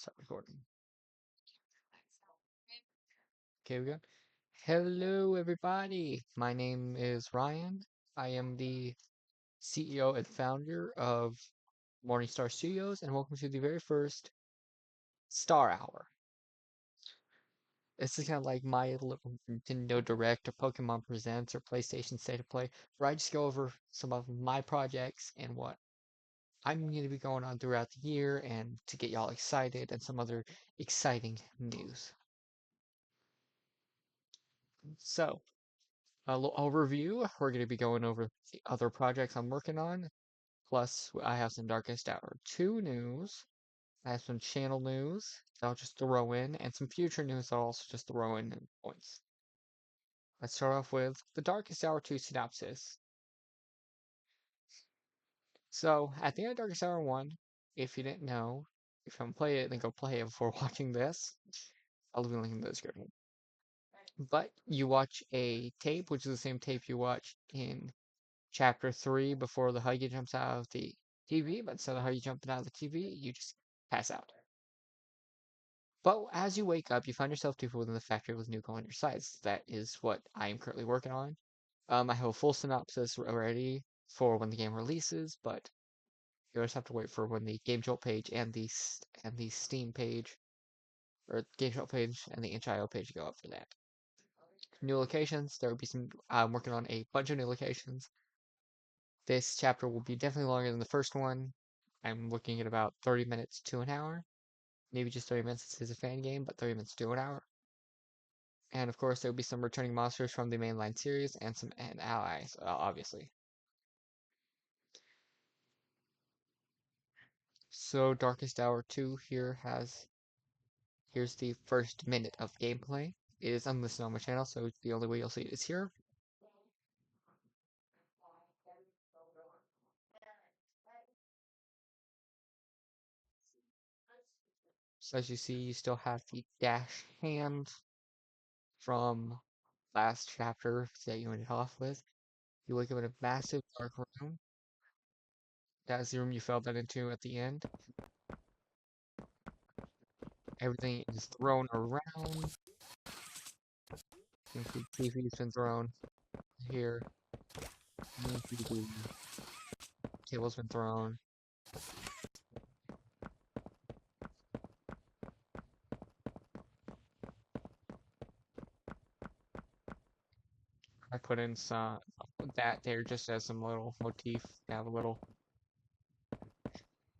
Start recording. Okay, we go. Hello, everybody. My name is Ryan. I am the CEO and founder of Morningstar Studios, and welcome to the very first Star Hour. This is kind of like my little Nintendo Direct or Pokemon Presents or PlayStation State of Play, where I just go over some of my projects and what I'm going to be going on throughout the year and to get y'all excited and some other exciting news. So, a little overview. We're going to be going over the other projects I'm working on. Plus, I have some Darkest Hour 2 news. I have some channel news that I'll just throw in, and some future news I'll also just throw in points. Let's start off with the Darkest Hour 2 synopsis. So, at the end of Darkest Hour 1, if you didn't know, if you haven't played it, then go play it before watching this. I'll leave a link in the description. But you watch a tape, which is the same tape you watched in Chapter 3 before the Huggy jumps out of the TV, but instead of Huggy jumping out of the TV, you just pass out. But as you wake up, you find yourself deep within the factory with Nuke on your sides. That is what I am currently working on. I have a full synopsis already for when the game releases, but you just have to wait for when the Game Jolt page and the Steam page, or Game Jolt page and the itch.io page go up for that. New locations. There will be some. I'm working on a bunch of new locations. This chapter will be definitely longer than the first one. I'm looking at about 30 minutes to an hour. Maybe just 30 minutes is a fan game, but 30 minutes to an hour. And of course, there will be some returning monsters from the mainline series and some allies, obviously. So, Darkest Hour 2 here's the first minute of gameplay. It is unlisted on my channel, so the only way you'll see it is here. So as you see, you still have the dash hand from last chapter that you ended off with. You wake up in a massive dark room. That's the room you fell down into at the end. Everything is thrown around. You can see TV's been thrown here. The table's been thrown. I put in some that there just as some little motif. Have a little.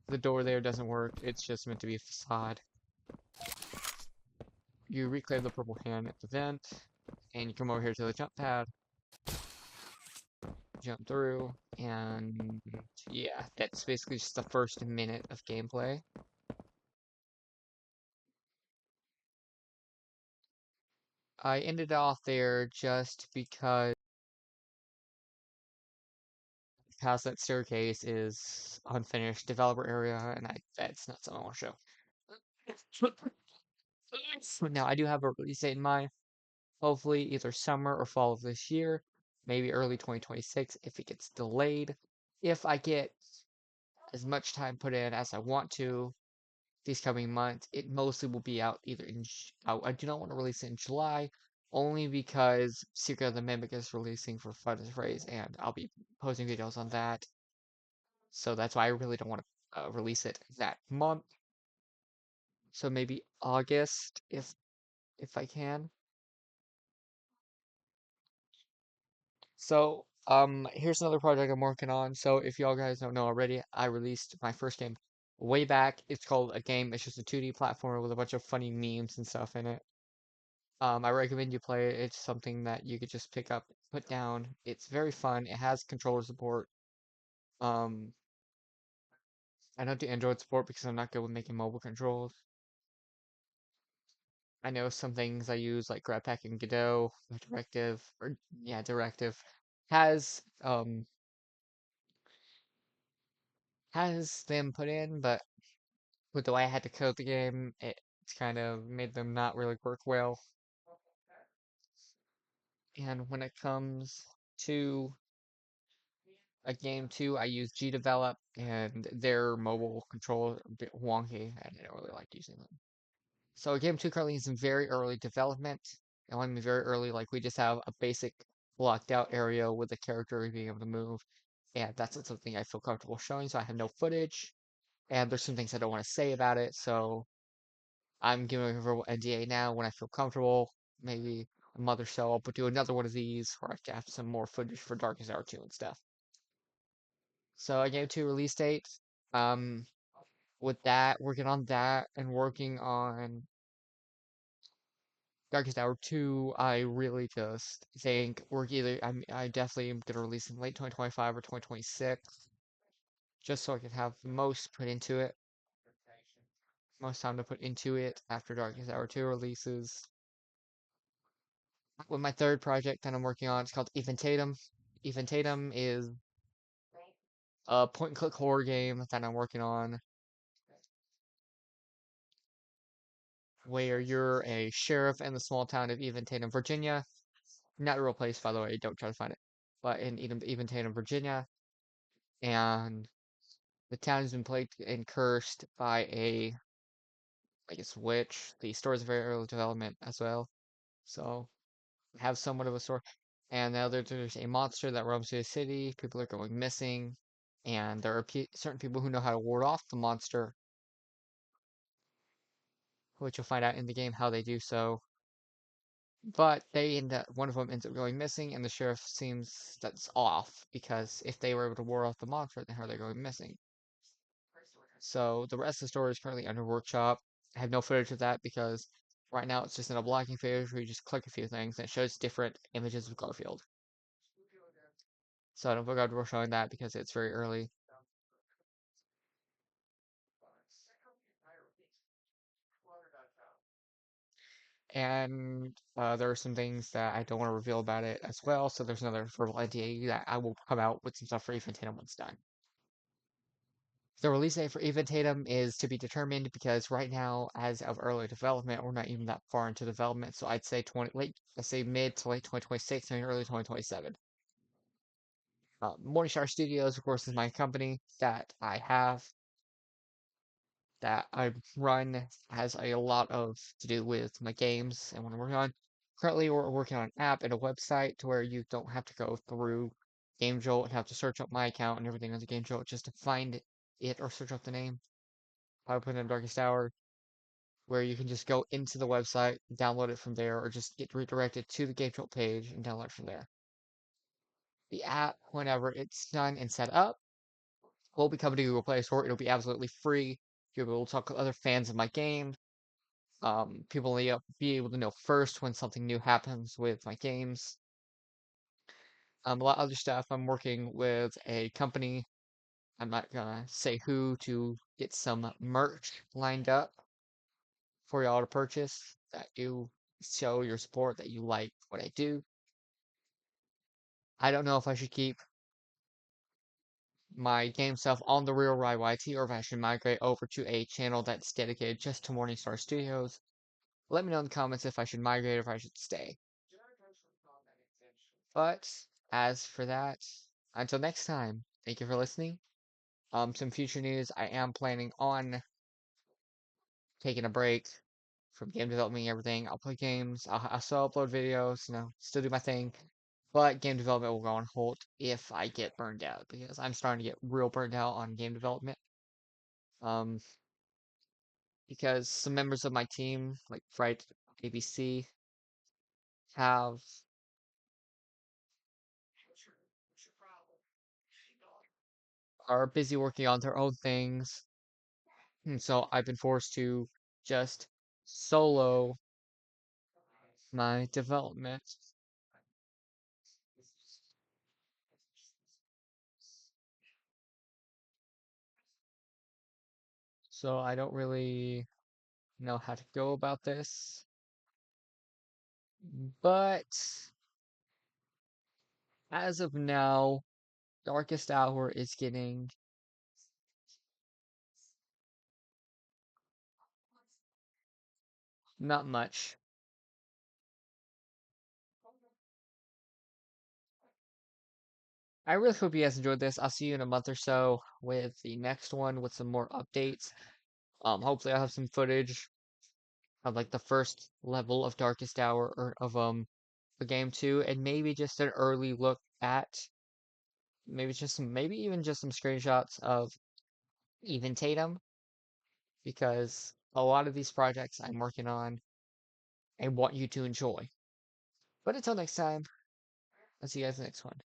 The door there doesn't work. It's just meant to be a facade. You reclaim the purple hand at the vent, and you come over here to the jump pad. Jump through, and yeah, that's basically just the first minute of gameplay. I ended off there just because past that staircase is unfinished developer area, and that's not something I want to show. Now I do have a release date in mind. Hopefully either summer or fall of this year, maybe early 2026 if it gets delayed. If I get as much time put in as I want to these coming months, it mostly will be out either in. I do not want to release it in July, only because Secret of the Mimic is releasing for Fighters Race, and I'll be posting videos on that. So that's why I really don't want to release it that month. So maybe August, if I can. So here's another project I'm working on. So if y'all guys don't know already, I released my first game way back. It's called a game. It's just a 2D platformer with a bunch of funny memes and stuff in it. I recommend you play it. It's something that you could just pick up, put down. It's very fun. It has controller support. Um, I don't do Android support because I'm not good with making mobile controls. I know some things I use like Grabpack and Godot, Directive, or yeah, Directive has them put in, but with the way I had to code the game, it's kind of made them not really work well. And when it comes to A game 2, I use GDevelop, and their mobile controls are a bit wonky, and I don't really like using them. So game 2 currently is in very early development. And when I mean very early, like we just have a basic blocked out area with the character being able to move. And that's not something I feel comfortable showing, so I have no footage. And there's some things I don't want to say about it, so I'm giving a verbal NDA now. When I feel comfortable, maybe a month or so, I'll do another one of these where I can have some more footage for Darkest Hour 2 and stuff. So I gave 2 release date. Um, with that, working on that and working on Darkest Hour 2, I really just think I definitely am gonna release in late 2025 or 2026, just so I can have the most put into it, most time to put into it after Darkest Hour 2 releases. With my third project that I'm working on, it's called Eventatum. Eventatum is a point-and-click horror game that I'm working on, where you're a sheriff in the small town of Eventatum, Virginia. Not a real place, by the way, don't try to find it. But in Eventatum, Virginia. And the town has been plagued and cursed by I guess, witch. The story is very early development as well. So, have somewhat of a story. And now there's a monster that roams through the city. People are going missing. And there are certain people who know how to ward off the monster, which you'll find out in the game how they do so. But one of them ends up going missing, and the sheriff seems that's off because if they were able to ward off the monster, then how are they going missing? So the rest of the story is currently under workshop. I have no footage of that because right now it's just in a blocking phase where you just click a few things and it shows different images of Garfield. So I don't feel comfortable showing that because it's very early. And there are some things that I don't want to reveal about it as well. So there's another verbal NDA that I will come out with some stuff for Eventatum once done. The release date for Eventatum is to be determined because right now, as of early development, we're not even that far into development. So I'd say let's say mid to late 2026, maybe early 2027. Morningstar Studios, of course, is my company that I have that I run has a lot of to do with my games and what I'm working on. Currently, we're working on an app and a website to where you don't have to go through GameJolt and have to search up my account and everything on the GameJolt just to find it or search up the name. I put in Darkest Hour, where you can just go into the website, download it from there, or just get redirected to the GameJolt page and download it from there. The app, whenever it's done and set up, will be coming to Google Play Store. It'll be absolutely free. You'll be able to talk with other fans of my game. People will be able to know first when something new happens with my games. A lot of other stuff. I'm working with a company. I'm not gonna say who to get some merch lined up for y'all to purchase that you show your support that you like what I do. I don't know if I should keep my game stuff on the Real Rye YT or if I should migrate over to a channel that's dedicated just to Morningstar Studios. Let me know in the comments if I should migrate or if I should stay. But as for that, until next time, thank you for listening. Some future news. I am planning on taking a break from game development and everything. I'll play games. I'll still upload videos. Still do my thing. But game development will go on hold if I get burned out because I'm starting to get real burned out on game development. Um, because some members of my team, like Fright ABC, have are busy working on their own things, and so I've been forced to just solo my development. So I don't really know how to go about this, but as of now, Darkest Hour is getting not much. I really hope you guys enjoyed this. I'll see you in a month or so with the next one with some more updates. Hopefully I'll have some footage of like the first level of Darkest Hour or of the game 2, and maybe just an early look at maybe even just some screenshots of even Tatum, because a lot of these projects I'm working on I want you to enjoy. But until next time, I'll see you guys in the next one.